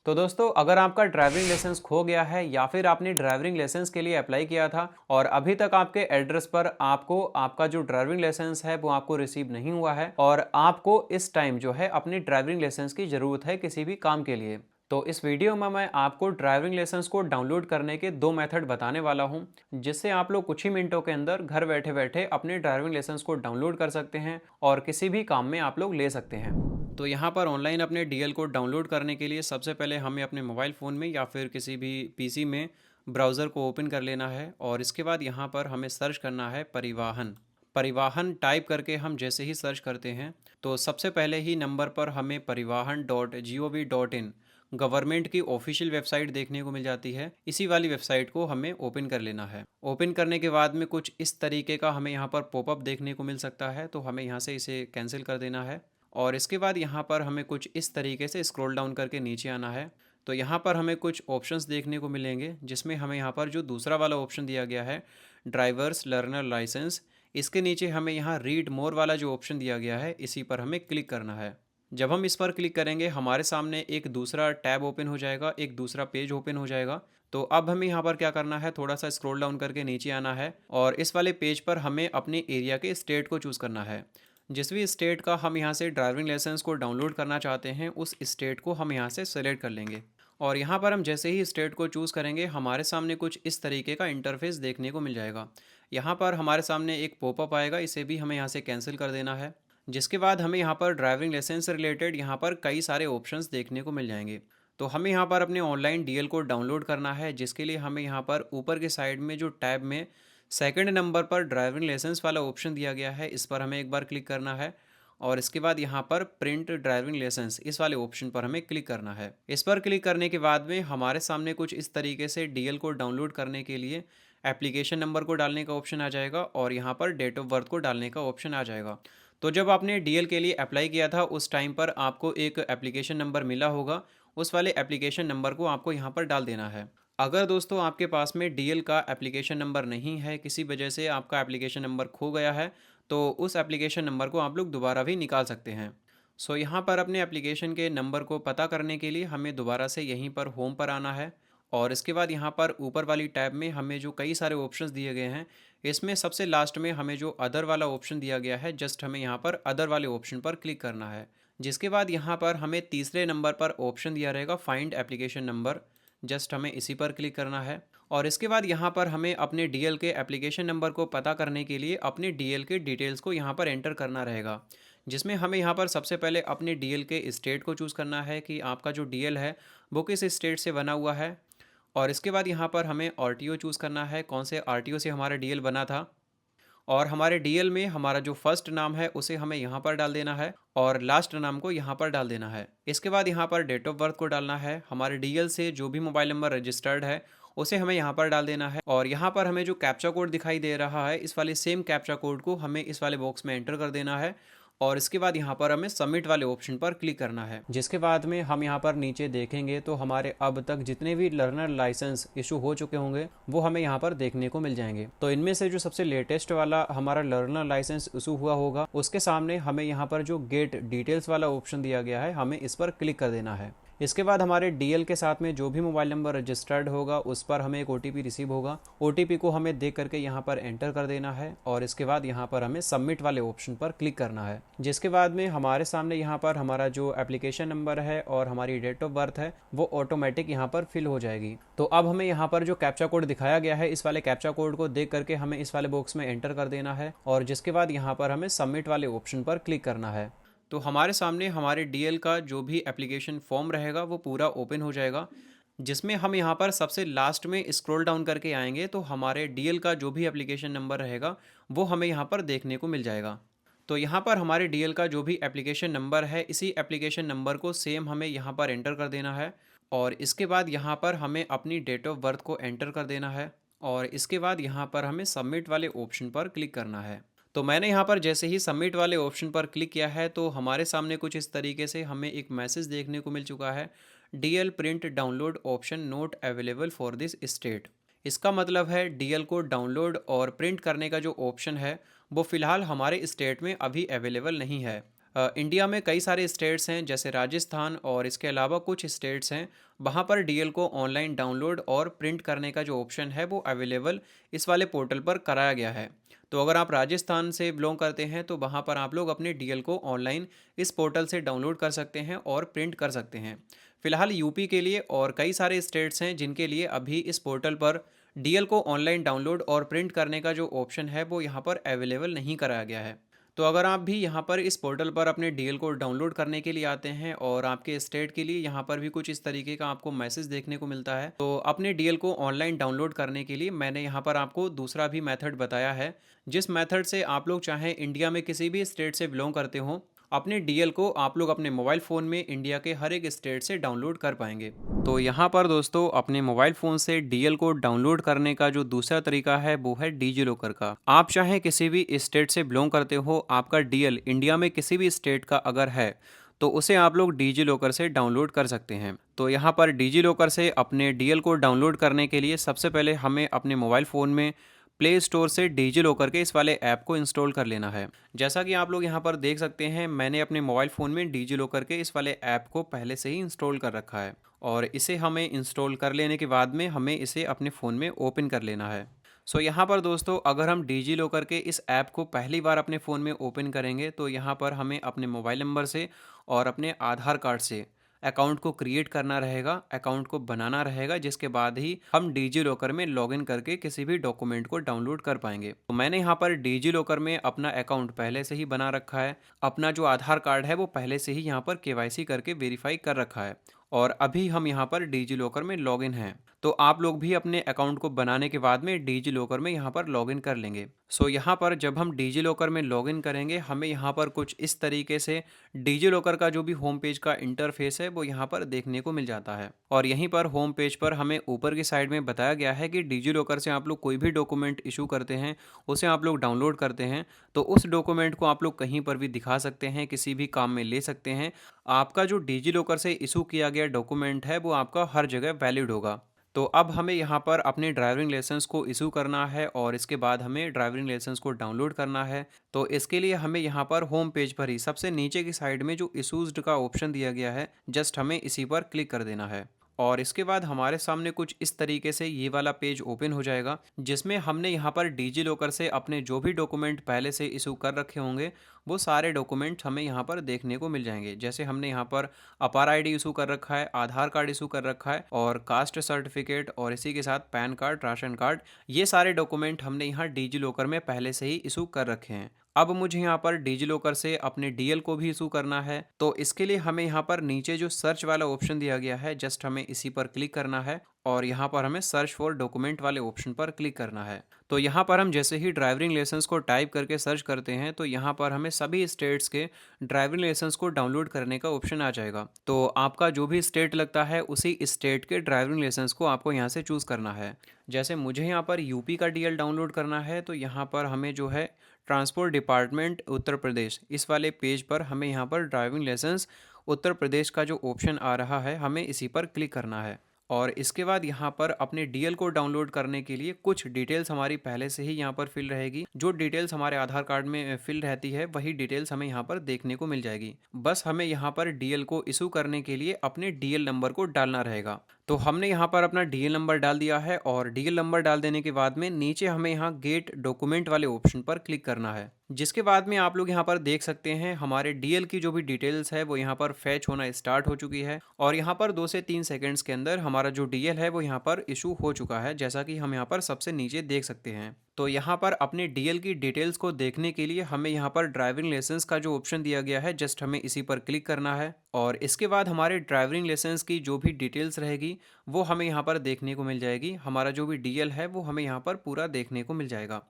तो दोस्तों, अगर आपका ड्राइविंग लाइसेंस खो गया है या फिर आपने ड्राइविंग लाइसेंस के लिए अप्लाई किया था और अभी तक आपके एड्रेस पर आपको आपका जो ड्राइविंग लाइसेंस है वो आपको रिसीव नहीं हुआ है और आपको इस टाइम जो है अपनी ड्राइविंग लाइसेंस की ज़रूरत है किसी भी काम के लिए, तो इस वीडियो में मैं आपको ड्राइविंग लाइसेंस को डाउनलोड करने के दो मेथड बताने वाला हूं, जिससे आप लोग कुछ ही मिनटों के अंदर घर बैठे बैठे अपने ड्राइविंग लाइसेंस को डाउनलोड कर सकते हैं और किसी भी काम में आप लोग ले सकते हैं। तो यहाँ पर ऑनलाइन अपने डीएल को डाउनलोड करने के लिए सबसे पहले हमें अपने मोबाइल फ़ोन में या फिर किसी भी पीसी में ब्राउज़र को ओपन कर लेना है और इसके बाद यहाँ पर हमें सर्च करना है परिवहन। परिवहन टाइप करके हम जैसे ही सर्च करते हैं तो सबसे पहले ही नंबर पर हमें परिवहन.gov.in गवर्नमेंट की ऑफिशियल वेबसाइट देखने को मिल जाती है। इसी वाली वेबसाइट को हमें ओपन कर लेना है। ओपन करने के बाद में कुछ इस तरीके का हमें यहाँ पर पॉपअप देखने को मिल सकता है, तो हमें यहाँ से इसे कैंसिल कर देना है और इसके बाद यहाँ पर हमें कुछ इस तरीके से स्क्रॉल डाउन करके नीचे आना है। तो यहाँ पर हमें कुछ ऑप्शंस देखने को मिलेंगे, जिसमें हमें यहाँ पर जो दूसरा वाला ऑप्शन दिया गया है ड्राइवर्स लर्नर लाइसेंस, इसके नीचे हमें यहाँ रीड मोर वाला जो ऑप्शन दिया गया है इसी पर हमें क्लिक करना है। जब हम इस पर क्लिक करेंगे हमारे सामने एक दूसरा टैब ओपन हो जाएगा, एक दूसरा पेज ओपन हो जाएगा। तो अब हमें यहाँ पर क्या करना है, थोड़ा सा स्क्रॉल डाउन करके नीचे आना है और इस वाले पेज पर हमें अपने एरिया के स्टेट को चूज़ करना है। जिस भी स्टेट का हम यहाँ से ड्राइविंग लाइसेंस को डाउनलोड करना चाहते हैं उस स्टेट को हम यहाँ से सेलेक्ट कर लेंगे और यहाँ पर हम जैसे ही स्टेट को चूज़ करेंगे हमारे सामने कुछ इस तरीके का इंटरफेस देखने को मिल जाएगा। यहाँ पर हमारे सामने एक पॉपअप आएगा, इसे भी हमें यहाँ से कैंसिल कर देना है। जिसके बाद हमें यहाँ पर ड्राइविंग लाइसेंस से रिलेटेड यहाँ पर कई सारे ऑप्शंस देखने को मिल जाएंगे। तो हमें यहाँ पर अपने ऑनलाइन डीएल को डाउनलोड करना है, जिसके लिए हमें यहाँ पर ऊपर के साइड में जो टैब में सेकंड नंबर पर ड्राइविंग लाइसेंस वाला ऑप्शन दिया गया है इस पर हमें एक बार क्लिक करना है और इसके बाद यहाँ पर प्रिंट ड्राइविंग लाइसेंस इस वाले ऑप्शन पर हमें क्लिक करना है। इस पर क्लिक करने के बाद में हमारे सामने कुछ इस तरीके से डीएल को डाउनलोड करने के लिए एप्लीकेशन नंबर को डालने का ऑप्शन आ जाएगा और यहाँ पर डेट ऑफ बर्थ को डालने का ऑप्शन आ जाएगा। तो जब आपने डीएल के लिए अप्लाई किया था उस टाइम पर आपको एक एप्लीकेशन नंबर मिला होगा, उस वाले एप्लीकेशन नंबर को आपको यहाँ पर डाल देना है। अगर दोस्तों आपके पास में डीएल का एप्लीकेशन नंबर नहीं है, किसी वजह से आपका एप्लीकेशन नंबर खो गया है, तो उस एप्लीकेशन नंबर को आप लोग दोबारा भी निकाल सकते हैं। सो यहाँ पर अपने एप्लीकेशन के नंबर को पता करने के लिए हमें दोबारा से यहीं पर होम पर आना है और इसके बाद यहाँ पर ऊपर वाली टैब में हमें जो कई सारे ऑप्शंस दिए गए हैं इसमें सबसे लास्ट में हमें जो अदर वाला ऑप्शन दिया गया है, जस्ट हमें यहाँ पर अदर वाले ऑप्शन पर क्लिक करना है। जिसके बाद यहाँ पर हमें तीसरे नंबर पर ऑप्शन दिया रहेगा फाइंड एप्लीकेशन नंबर, जस्ट हमें इसी पर क्लिक करना है और इसके बाद यहाँ पर हमें अपने डीएल के एप्लीकेशन नंबर को पता करने के लिए अपने डीएल के डिटेल्स को यहाँ पर एंटर करना रहेगा। जिसमें हमें यहाँ पर सबसे पहले अपने डीएल के स्टेट को चूज़ करना है कि आपका जो डीएल है वो किस स्टेट से बना हुआ है और इसके बाद यहाँ पर हमें आरटीओ चूज़ करना है, कौन से आरटीओ से हमारा डीएल बना था और हमारे डीएल में हमारा जो फर्स्ट नाम है उसे हमें यहाँ पर डाल देना है और लास्ट नाम को यहाँ पर डाल देना है। इसके बाद यहाँ पर डेट ऑफ बर्थ को डालना है, हमारे डीएल से जो भी मोबाइल नंबर रजिस्टर्ड है उसे हमें यहाँ पर डाल देना है और यहाँ पर हमें जो कैप्चा कोड दिखाई दे रहा है इस वाले सेम कैप्चा कोड को हमें इस वाले बॉक्स में एंटर कर देना है और इसके बाद यहाँ पर हमें सबमिट वाले ऑप्शन पर क्लिक करना है। जिसके बाद में हम यहाँ पर नीचे देखेंगे तो हमारे अब तक जितने भी लर्नर लाइसेंस इशू हो चुके होंगे वो हमें यहाँ पर देखने को मिल जाएंगे। तो इनमें से जो सबसे लेटेस्ट वाला हमारा लर्नर लाइसेंस इशू हुआ होगा उसके सामने हमें यहाँ पर जो गेट डिटेल्स वाला ऑप्शन दिया गया है हमें इस पर क्लिक कर देना है। इसके बाद हमारे डीएल के साथ में जो भी मोबाइल नंबर रजिस्टर्ड होगा उस पर हमें एक ओटीपी रिसीव होगा, ओटीपी को हमें देख करके यहाँ पर एंटर कर देना है और इसके बाद यहाँ पर हमें सबमिट वाले ऑप्शन पर क्लिक करना है। जिसके बाद में हमारे सामने यहाँ पर हमारा जो एप्लीकेशन नंबर है और हमारी डेट ऑफ बर्थ है वो ऑटोमेटिक यहाँ पर फिल हो जाएगी। तो अब हमें यहाँ पर जो कैप्चा कोड दिखाया गया है इस वाले कैप्चा कोड को देख करके हमें इस वाले बॉक्स में एंटर कर देना है और जिसके बाद यहाँ पर हमें सबमिट वाले ऑप्शन पर क्लिक करना है। तो हमारे सामने हमारे डीएल का जो भी एप्लीकेशन फॉर्म रहेगा वो पूरा ओपन हो जाएगा, जिसमें हम यहाँ पर सबसे लास्ट में स्क्रॉल डाउन करके आएंगे तो हमारे डीएल का जो भी एप्लीकेशन नंबर रहेगा वो हमें यहाँ पर देखने को मिल जाएगा। तो यहाँ पर हमारे डीएल का जो भी एप्लीकेशन नंबर है इसी एप्लीकेशन नंबर को सेम हमें यहाँ पर एंटर कर देना है और इसके बाद यहाँ पर हमें अपनी डेट ऑफ बर्थ को एंटर कर देना है और इसके बाद यहाँ पर हमें सबमिट वाले ऑप्शन पर क्लिक करना है। तो मैंने यहाँ पर जैसे ही सबमिट वाले ऑप्शन पर क्लिक किया है तो हमारे सामने कुछ इस तरीके से हमें एक मैसेज देखने को मिल चुका है, DL print download option note available for this state. इसका मतलब है डीएल को डाउनलोड और प्रिंट करने का जो ऑप्शन है वो फ़िलहाल हमारे स्टेट में अभी अवेलेबल नहीं है। इंडिया में कई सारे स्टेट्स हैं जैसे राजस्थान और इसके अलावा कुछ स्टेट्स हैं, वहाँ पर डीएल को ऑनलाइन डाउनलोड और प्रिंट करने का जो ऑप्शन है वो अवेलेबल इस वाले पोर्टल पर कराया गया है। तो अगर आप राजस्थान से बिलोंग करते हैं तो वहाँ पर आप लोग अपने डीएल को ऑनलाइन इस पोर्टल से डाउनलोड कर सकते हैं और प्रिंट कर सकते हैं। फिलहाल यूपी के लिए और कई सारे स्टेट्स हैं जिनके लिए अभी इस पोर्टल पर डीएल को ऑनलाइन डाउनलोड और प्रिंट करने का जो ऑप्शन है वो यहाँ पर अवेलेबल नहीं कराया गया है। तो अगर आप भी यहाँ पर इस पोर्टल पर अपने डीएल को डाउनलोड करने के लिए आते हैं और आपके स्टेट के लिए यहाँ पर भी कुछ इस तरीके का आपको मैसेज देखने को मिलता है, तो अपने डीएल को ऑनलाइन डाउनलोड करने के लिए मैंने यहाँ पर आपको दूसरा भी मेथड बताया है, जिस मेथड से आप लोग चाहे इंडिया में किसी भी स्टेट से बिलोंग करते हो, अपने डीएल को आप लोग अपने मोबाइल फ़ोन में इंडिया के हर एक स्टेट से डाउनलोड कर पाएंगे। तो यहाँ पर दोस्तों अपने मोबाइल फ़ोन से डीएल को डाउनलोड करने का जो दूसरा तरीका है वो है डीजी लॉकर का। आप चाहे किसी भी स्टेट से बिलोंग करते हो, आपका डीएल इंडिया में किसी भी स्टेट का अगर है तो उसे आप लोग डीजी लॉकर से डाउनलोड कर सकते हैं। तो यहाँ पर डीजी लॉकर से अपने डीएल को डाउनलोड करने के लिए सबसे पहले हमें अपने मोबाइल फ़ोन में प्ले स्टोर से डीजी लॉकर के इस वाले ऐप को इंस्टॉल कर लेना है। जैसा कि आप लोग यहाँ पर देख सकते हैं, मैंने अपने मोबाइल फ़ोन में डीजी लॉकर के इस वाले ऐप को पहले से ही इंस्टॉल कर रखा है और इसे हमें इंस्टॉल कर लेने के बाद में हमें इसे अपने फ़ोन में ओपन कर लेना है। सो यहाँ पर दोस्तों अगर हम डीजी लॉकर के इस ऐप को पहली बार अपने फ़ोन में ओपन करेंगे तो यहाँ पर हमें अपने मोबाइल नंबर से और अपने आधार कार्ड से अकाउंट को क्रिएट करना रहेगा, अकाउंट को बनाना रहेगा, जिसके बाद ही हम डीजी लॉकर में लॉगिन करके किसी भी डॉक्यूमेंट को डाउनलोड कर पाएंगे। तो मैंने यहाँ पर डीजी लॉकर में अपना अकाउंट पहले से ही बना रखा है, अपना जो आधार कार्ड है वो पहले से ही यहाँ पर केवाईसी करके वेरीफाई कर रखा है और अभी हम यहाँ पर डीजी लॉकर में लॉगिन हैं। तो आप लोग भी अपने अकाउंट को बनाने के बाद में डीजी लॉकर में यहाँ पर लॉगिन कर लेंगे। सो यहाँ पर जब हम डीजी लॉकर में लॉगिन करेंगे हमें यहाँ पर कुछ इस तरीके से डीजी लॉकर का जो भी होम पेज का इंटरफेस है वो यहाँ पर देखने को मिल जाता है और यहीं पर होम पेज पर हमें ऊपर की साइड में बताया गया है कि डीजी लॉकर से आप लोग कोई भी डॉक्यूमेंट इशू करते हैं, उसे आप लोग डाउनलोड करते हैं तो उस डॉक्यूमेंट को आप लोग कहीं पर भी दिखा सकते हैं, किसी भी काम में ले सकते हैं। आपका जो डीजी लॉकर से इशू किया गया डॉक्यूमेंट है वो आपका हर जगह वैलिड होगा। तो अब हमें यहाँ पर अपने ड्राइविंग लाइसेंस को इशू करना है और इसके बाद हमें ड्राइविंग लाइसेंस को डाउनलोड करना है। तो इसके लिए हमें यहाँ पर होम पेज पर ही सबसे नीचे की साइड में जो इशूज़ड का ऑप्शन दिया गया है, जस्ट हमें इसी पर क्लिक कर देना है और इसके बाद हमारे सामने कुछ इस तरीके से ये वाला पेज ओपन हो जाएगा, जिसमें हमने यहाँ पर डीजी लॉकर से अपने जो भी डॉक्यूमेंट पहले से इशू कर रखे होंगे वो सारे डॉक्यूमेंट हमें यहाँ पर देखने को मिल जाएंगे। जैसे हमने यहाँ पर अपार आईडी इशू कर रखा है, आधार कार्ड इशू कर रखा है और कास्ट सर्टिफिकेट और इसी के साथ पैन कार्ड, राशन कार्ड, ये सारे डॉक्यूमेंट हमने यहाँ डीजी लॉकर में पहले से ही इशू कर रखे हैं। अब मुझे यहाँ पर डीजी लॉकर से अपने डीएल को भी इशू करना है, तो इसके लिए हमें यहाँ पर नीचे जो सर्च वाला ऑप्शन दिया गया है जस्ट हमें इसी पर क्लिक करना है और यहाँ पर हमें सर्च फॉर डॉक्यूमेंट वाले ऑप्शन पर क्लिक करना है। तो यहाँ पर हम जैसे ही ड्राइविंग लाइसेंस को टाइप करके सर्च करते हैं तो यहाँ पर हमें सभी स्टेट्स के ड्राइविंग लाइसेंस को डाउनलोड करने का ऑप्शन आ जाएगा। तो आपका जो भी स्टेट लगता है उसी स्टेट के ड्राइविंग लाइसेंस को आपको यहाँ से चूज़ करना है। जैसे मुझे यहाँ पर यूपी का डीएल डाउनलोड करना है तो यहाँ पर हमें जो है ट्रांसपोर्ट डिपार्टमेंट उत्तर प्रदेश, इस वाले पेज पर हमें यहाँ पर ड्राइविंग लाइसेंस उत्तर प्रदेश का जो ऑप्शन आ रहा है हमें इसी पर क्लिक करना है और इसके बाद यहाँ पर अपने डीएल को डाउनलोड करने के लिए कुछ डिटेल्स हमारी पहले से ही यहाँ पर फिल रहेगी। जो डिटेल्स हमारे आधार कार्ड में फिल रहती है वही डिटेल्स हमें यहाँ पर देखने को मिल जाएगी। बस हमें यहाँ पर डीएल को इशू करने के लिए अपने डीएल नंबर को डालना रहेगा। तो हमने यहाँ पर अपना डीएल नंबर डाल दिया है और डीएल नंबर डाल देने के बाद में नीचे हमें यहाँ गेट डॉक्यूमेंट वाले ऑप्शन पर क्लिक करना है, जिसके बाद में आप लोग यहाँ पर देख सकते हैं हमारे डीएल की जो भी डिटेल्स है वो यहाँ पर फैच होना स्टार्ट हो चुकी है और यहाँ पर 2 से 3 सेकंड्स के अंदर हमारा जो डीएल है वो यहाँ पर इशू हो चुका है, जैसा कि हम यहाँ पर सबसे नीचे देख सकते हैं। तो यहाँ पर अपने डीएल की डिटेल्स को देखने के लिए हमें यहाँ पर ड्राइविंग लाइसेंस का जो ऑप्शन दिया गया है जस्ट हमें इसी पर क्लिक करना है और इसके बाद हमारे ड्राइविंग लाइसेंस की जो भी डिटेल्स रहेगी वो हमें यहाँ पर देखने को मिल जाएगी। हमारा जो भी डीएल है वो हमें यहाँ पर पूरा देखने को मिल जाएगा।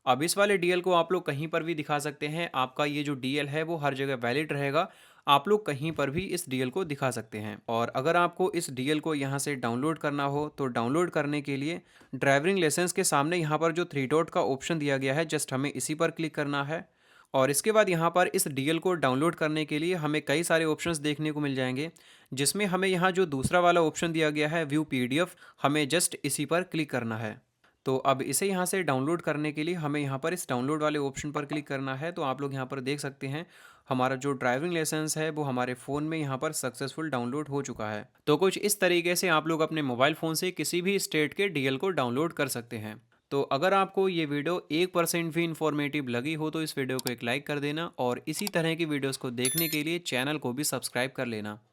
अब इस वाले डीएल को आप लोग कहीं पर भी दिखा सकते हैं, आपका ये जो डीएल है वो हर जगह वैलिड रहेगा, आप लोग कहीं पर भी इस डीएल को दिखा सकते हैं। और अगर आपको इस डीएल को यहाँ से डाउनलोड करना हो तो डाउनलोड करने के लिए ड्राइविंग लाइसेंस के सामने यहाँ पर जो 3 डॉट का ऑप्शन दिया गया है जस्ट हमें इसी पर क्लिक करना है और इसके बाद यहाँ पर इस डीएल को डाउनलोड करने के लिए हमें कई सारे ऑप्शंस देखने को मिल जाएंगे, जिसमें हमें यहाँ जो दूसरा वाला ऑप्शन दिया गया है व्यू पीडीएफ, हमें जस्ट इसी पर क्लिक करना है। तो अब इसे यहाँ से डाउनलोड करने के लिए हमें यहाँ पर इस डाउनलोड वाले ऑप्शन पर क्लिक करना है। तो आप लोग यहाँ पर देख सकते हैं हमारा जो ड्राइविंग लाइसेंस है वो हमारे फ़ोन में यहाँ पर सक्सेसफुल डाउनलोड हो चुका है। तो कुछ इस तरीके से आप लोग अपने मोबाइल फ़ोन से किसी भी स्टेट के डीएल को डाउनलोड कर सकते हैं। तो अगर आपको ये वीडियो 1% भी इंफॉर्मेटिव लगी हो तो इस वीडियो को एक लाइक कर देना और इसी तरह की वीडियोस को देखने के लिए चैनल को भी सब्सक्राइब कर लेना।